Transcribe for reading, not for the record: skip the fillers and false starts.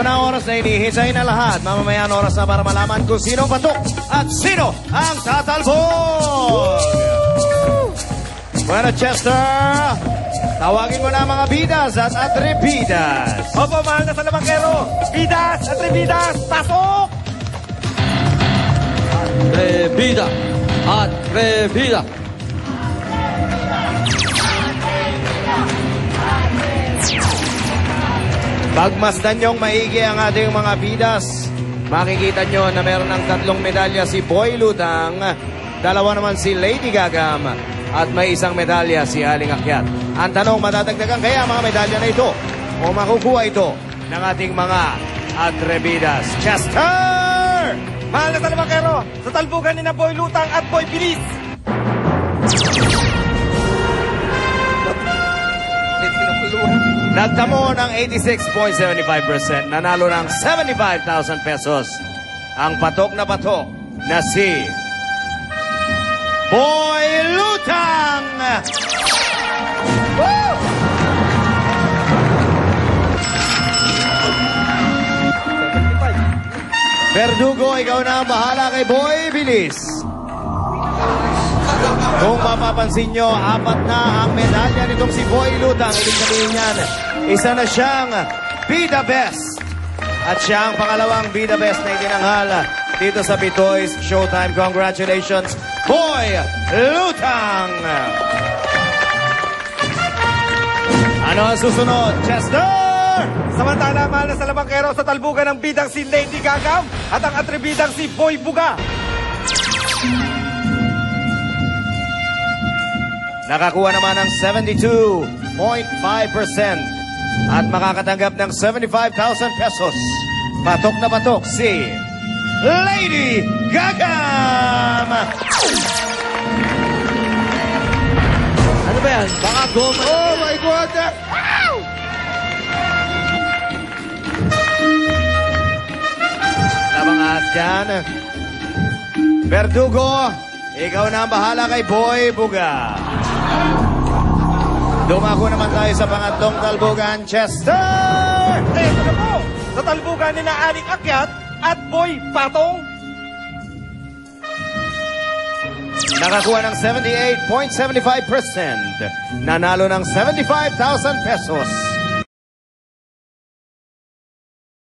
Ito na ang oras na inihisay na lahat. Mamamaya ang oras na para malaman kung sino ang patok at sino ang tatalbog. Bueno, Chester, tawagin mo na mga bidas at atrebidas. Opo, mahal na Salabangkero. Bidas, atrebidas, pasok! Atrevida! Atrevida! Pagmasdan niyong maigi ang ating mga bidas, makikita niyo na meron ng 3 medalya si Boy Lutang, 2 naman si Lady Gagam, at may 1 medalya si Aling Akyat. Ang tanong, matatagdagan kaya mga medalya na ito o makukuha ito ng ating mga atrebidas? Chester! Mahal na Salabangkero, sa talbugan ni na Boy Lutang at Boy Bilis. Nagtamo ng 86.75%, nanalo ng 75,000 pesos. Ang patok na si Boy Lutang! Woo! Verdugo, ikaw na ang bahala kay Boy Bilis. Kung mapapansin nyo, 4 na ang medalya nitong si Boy Lutang. Ibig sabihin yan, isa na siyang Bida Best. At siya ang pangalawang Bida Best na itinanghal dito sa Pitoy's Showtime. Congratulations, Boy Lutang! Ano ang susunod, Chester? Samantala, mahal na Salabangkero, sa talbugan ng bidang si Lady Gagam at ang atrebidang si Boy Buga. Nakakuha naman ng 72.5% at makakatanggap ng 75,000 pesos. Patok na patok si Lady Gagam! Ano ba yan? Baka goma. Oh my God! Labang ahas dyan. Verdugo, ikaw na ang bahala kay Boy Buga. Dumako naman tayo sa pangatlong talbugan, Chester! Ito na po, sa talbugan ni na Aling Akyat at Boy Patong. Nakakuha ng 78.75%. Nanalo ng 75,000 pesos.